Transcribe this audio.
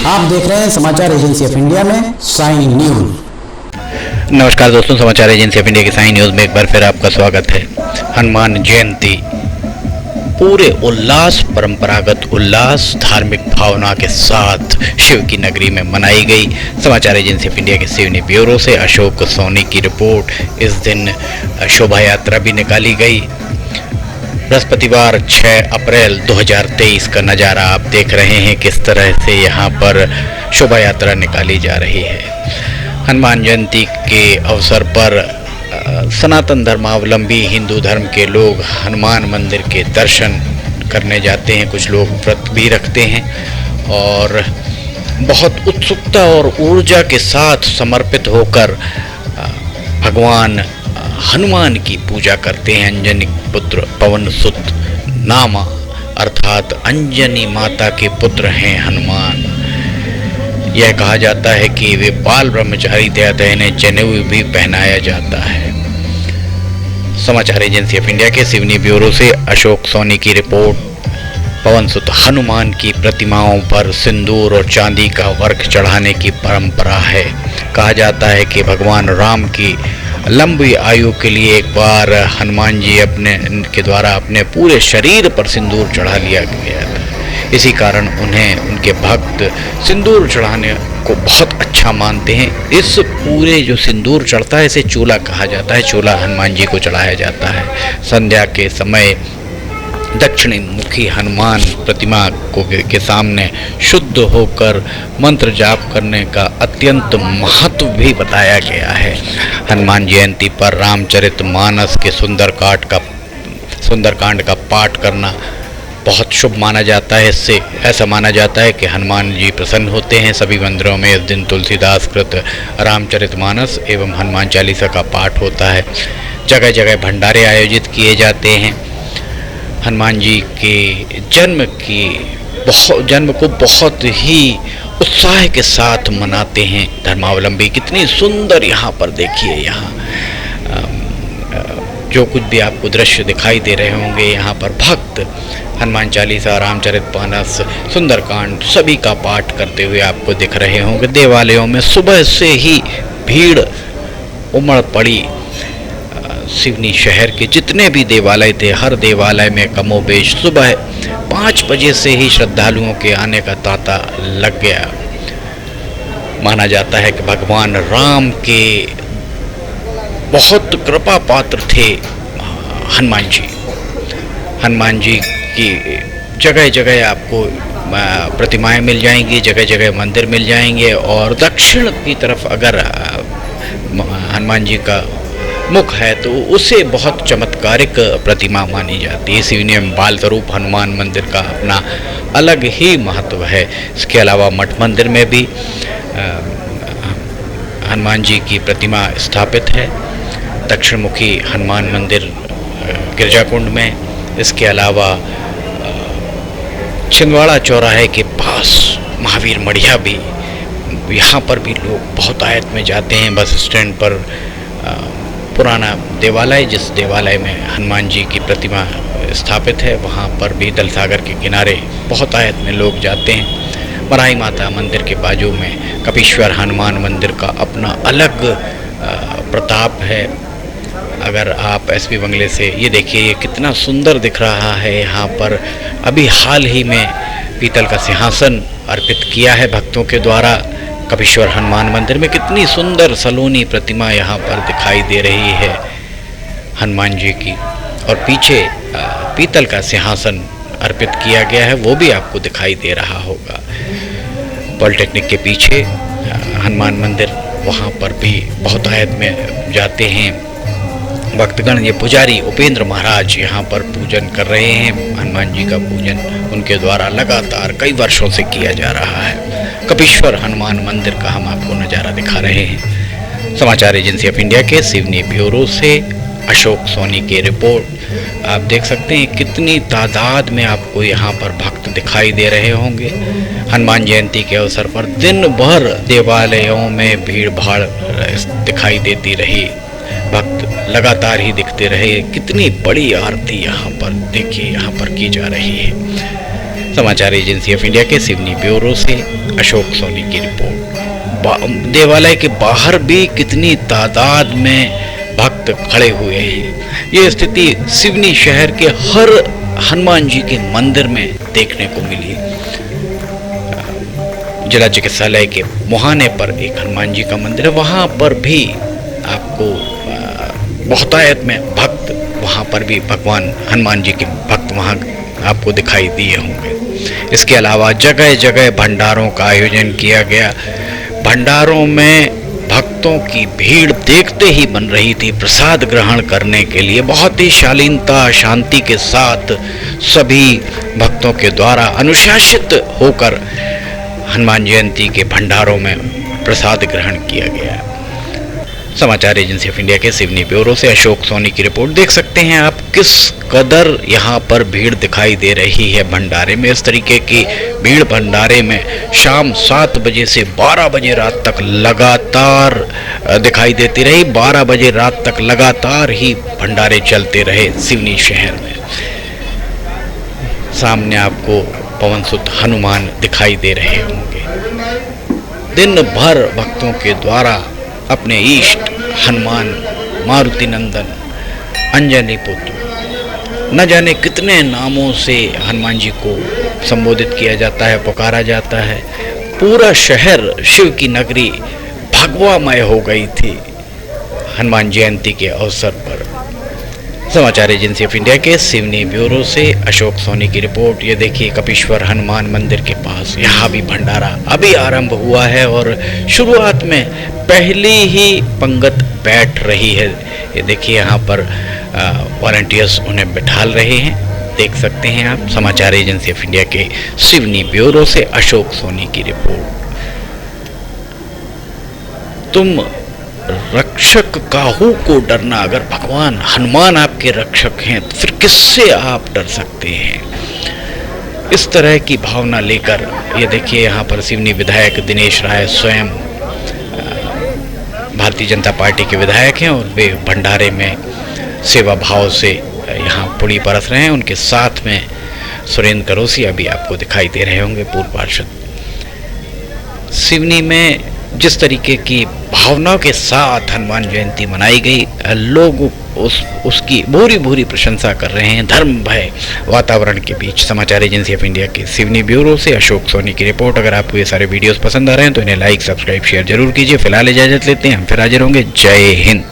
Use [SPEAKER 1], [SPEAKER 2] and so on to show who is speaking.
[SPEAKER 1] आप देख रहे हैं समाचार एजेंसी ऑफ इंडिया में साइन न्यूज।
[SPEAKER 2] नमस्कार दोस्तों, समाचार एजेंसी ऑफ इंडिया की साइन न्यूज में एक बार फिर आपका स्वागत है। हनुमान जयंती पूरे उल्लास, परंपरागत उल्लास, धार्मिक भावना के साथ शिव की नगरी में मनाई गई। समाचार एजेंसी ऑफ इंडिया के सिवनी ब्यूरो से अशोक सोनी की रिपोर्ट। इस दिन शोभा यात्रा भी निकाली गई। बृहस्पतिवार 6 अप्रैल 2023 का नज़ारा आप देख रहे हैं, किस तरह से यहाँ पर शोभा यात्रा निकाली जा रही है। हनुमान जयंती के अवसर पर सनातन धर्मावलंबी हिंदू धर्म के लोग हनुमान मंदिर के दर्शन करने जाते हैं। कुछ लोग व्रत भी रखते हैं और बहुत उत्सुकता और ऊर्जा के साथ समर्पित होकर भगवान हनुमान की पूजा करते हैं। अंजनी पुत्र पवन सुत नामा अर्थात अंजनी माता के पुत्र हैं हनुमान। यह कहा जाता है कि वे बाल ब्रह्मचारी थे, अतः इन्हें जनेऊ भी पहनाया जाता है। समाचार एजेंसी ऑफ इंडिया के सिवनी ब्यूरो से अशोक सोनी की रिपोर्ट। पवन सुत हनुमान की प्रतिमाओं पर सिंदूर और चांदी का वर्क चढ़ाने की परंपरा है। कहा जाता है कि भगवान राम की लंबी आयु के लिए एक बार हनुमान जी के द्वारा अपने पूरे शरीर पर सिंदूर चढ़ा लिया गया था। इसी कारण उन्हें उनके भक्त सिंदूर चढ़ाने को बहुत अच्छा मानते हैं। इस पूरे जो सिंदूर चढ़ता है इसे चूला कहा जाता है। चूला हनुमान जी को चढ़ाया जाता है। संध्या के समय दक्षिणी मुखी हनुमान प्रतिमा के सामने शुद्ध होकर मंत्र जाप करने का अत्यंत महत्व भी बताया गया है। हनुमान जयंती पर रामचरितमानस के सुंदरकांड का पाठ करना बहुत शुभ माना जाता है। इससे ऐसा माना जाता है कि हनुमान जी प्रसन्न होते हैं। सभी मंदिरों में इस दिन तुलसीदास कृत रामचरितमानस एवं हनुमान चालीसा का पाठ होता है। जगह जगह भंडारे आयोजित किए जाते हैं। हनुमान जी के जन्म को बहुत ही उत्साह के साथ मनाते हैं धर्मावलंबी। कितनी सुंदर यहाँ पर देखिए, यहाँ जो कुछ भी आपको दृश्य दिखाई दे रहे होंगे, यहाँ पर भक्त हनुमान चालीसा, रामचरितमानस, सुंदरकांड सभी का पाठ करते हुए आपको दिख रहे होंगे। देवालयों में सुबह से ही भीड़ उमड़ पड़ी। सिवनी शहर के जितने भी देवालय थे, हर देवालय में कमोबेश सुबह 5 बजे से ही श्रद्धालुओं के आने का तांता लग गया। माना जाता है कि भगवान राम के बहुत कृपा पात्र थे हनुमान जी। हनुमान जी की जगह जगह आपको प्रतिमाएं मिल जाएंगी, जगह जगह मंदिर मिल जाएंगे। और दक्षिण की तरफ अगर हनुमान जी का मुख है तो उसे बहुत चमत्कारिक प्रतिमा मानी जाती है। सिवनी में बाल स्वरूप हनुमान मंदिर का अपना अलग ही महत्व है। इसके अलावा मठ मंदिर में भी हनुमान जी की प्रतिमा स्थापित है। दक्षिणमुखी हनुमान मंदिर गिरजाकुंड में। इसके अलावा छिंदवाड़ा चौराहे के पास महावीर मढ़िया भी, यहाँ पर भी लोग बहुत आयत में जाते हैं। बस स्टैंड पर पुराना देवालय, जिस देवालय में हनुमान जी की प्रतिमा स्थापित है, वहाँ पर भी दल सागर के किनारे बहुत आयत में लोग जाते हैं। मराई माता मंदिर के बाजू में कपीश्वर हनुमान मंदिर का अपना अलग प्रताप है। अगर आप एसपी बंगले से ये देखिए, ये कितना सुंदर दिख रहा है। यहाँ पर अभी हाल ही में पीतल का सिंहासन अर्पित किया है भक्तों के द्वारा। कपीश्वर हनुमान मंदिर में कितनी सुंदर सलोनी प्रतिमा यहाँ पर दिखाई दे रही है हनुमान जी की। और पीछे पीतल का सिंहासन अर्पित किया गया है, वो भी आपको दिखाई दे रहा होगा। पॉलिटेक्निक के पीछे हनुमान मंदिर, वहाँ पर भी बहुत आयत में जाते हैं भक्तगण। ये पुजारी उपेंद्र महाराज यहाँ पर पूजन कर रहे हैं। हनुमान जी का पूजन उनके द्वारा लगातार कई वर्षों से किया जा रहा है। कपीश्वर हनुमान मंदिर का हम आपको नज़ारा दिखा रहे हैं। समाचार एजेंसी ऑफ इंडिया के सिवनी ब्यूरो से अशोक सोनी की रिपोर्ट। आप देख सकते हैं कितनी तादाद में आपको यहाँ पर भक्त दिखाई दे रहे होंगे। हनुमान जयंती के अवसर पर दिन भर देवालयों में भीड़ भाड़ दिखाई देती रही। भक्त लगातार ही दिखते रहे। कितनी बड़ी आरती यहाँ पर देखिए, यहाँ पर की जा रही है। समाचार एजेंसी ऑफ इंडिया के सिवनी ब्यूरो से अशोक सोनी की रिपोर्ट। देवालय के बाहर भी कितनी तादाद में भक्त खड़े हुए हैं। ये स्थिति सिवनी शहर के हर हनुमान जी के मंदिर में देखने को मिली। जिला चिकित्सालय के मुहाने पर एक हनुमान जी का मंदिर है, वहाँ पर भी आपको बहुतायत में भक्त, वहाँ पर भी भगवान हनुमान जी के भक्त वहाँ आपको दिखाई दिए होंगे। इसके अलावा जगह जगह भंडारों का आयोजन किया गया। भंडारों में भक्तों की भीड़ देखते ही बन रही थी प्रसाद ग्रहण करने के लिए। बहुत ही शालीनता शांति के साथ सभी भक्तों के द्वारा अनुशासित होकर हनुमान जयंती के भंडारों में प्रसाद ग्रहण किया गया। समाचार एजेंसी ऑफ इंडिया के सिवनी ब्यूरो से अशोक सोनी की रिपोर्ट। देख सकते हैं आप किस कदर यहाँ पर भीड़ दिखाई दे रही है भंडारे में। इस तरीके की भीड़ भंडारे में शाम 7 बजे से 12 बजे रात तक लगातार दिखाई देती रही। 12 बजे रात तक लगातार ही भंडारे चलते रहे सिवनी शहर में। सामने आपको पवन सुत हनुमान दिखाई दे रहे होंगे। दिन भर भक्तों के द्वारा अपने इष्ट हनुमान, मारुति नंदन, अंजनी पुत्र, न जाने कितने नामों से हनुमान जी को संबोधित किया जाता है, पुकारा जाता है। पूरा शहर, शिव की नगरी भगवामय हो गई थी हनुमान जयंती के अवसर पर। समाचार एजेंसी ऑफ इंडिया के सिवनी ब्यूरो से अशोक सोनी की रिपोर्ट। ये देखिए कपीश्वर हनुमान मंदिर के पास, यहाँ भी भंडारा अभी आरंभ हुआ है और शुरुआत में पहली ही पंगत बैठ रही है। ये देखिए यहाँ पर वॉलंटियर्स उन्हें बिठाल रहे हैं, देख सकते हैं आप। समाचार एजेंसी ऑफ इंडिया के सिवनी ब्यूरो से अशोक सोनी की रिपोर्ट। तुम रक्षक काहू को डरना, अगर भगवान हनुमान आपके रक्षक हैं तो फिर किससे आप डर सकते हैं। इस तरह की भावना लेकर ये देखिए यहाँ पर सिवनी विधायक दिनेश राय स्वयं भारतीय जनता पार्टी के विधायक हैं और वे भंडारे में सेवा भाव से यहाँ पुड़ी परस रहे हैं। उनके साथ में सुरेंद्र करोसिया भी आपको दिखाई दे रहे होंगे, पूर्व पार्षद। सिवनी में जिस तरीके की भावनाओं के साथ हनुमान जयंती मनाई गई, लोग उसकी भूरी भूरी प्रशंसा कर रहे हैं धर्म भय वातावरण के बीच। समाचार एजेंसी ऑफ इंडिया के सिवनी ब्यूरो से अशोक सोनी की रिपोर्ट। अगर आपको ये सारे वीडियोस पसंद आ रहे हैं तो इन्हें लाइक, सब्सक्राइब, शेयर जरूर कीजिए। फिलहाल इजाजत लेते हैं, हम फिर हाजिर होंगे। जय हिंद।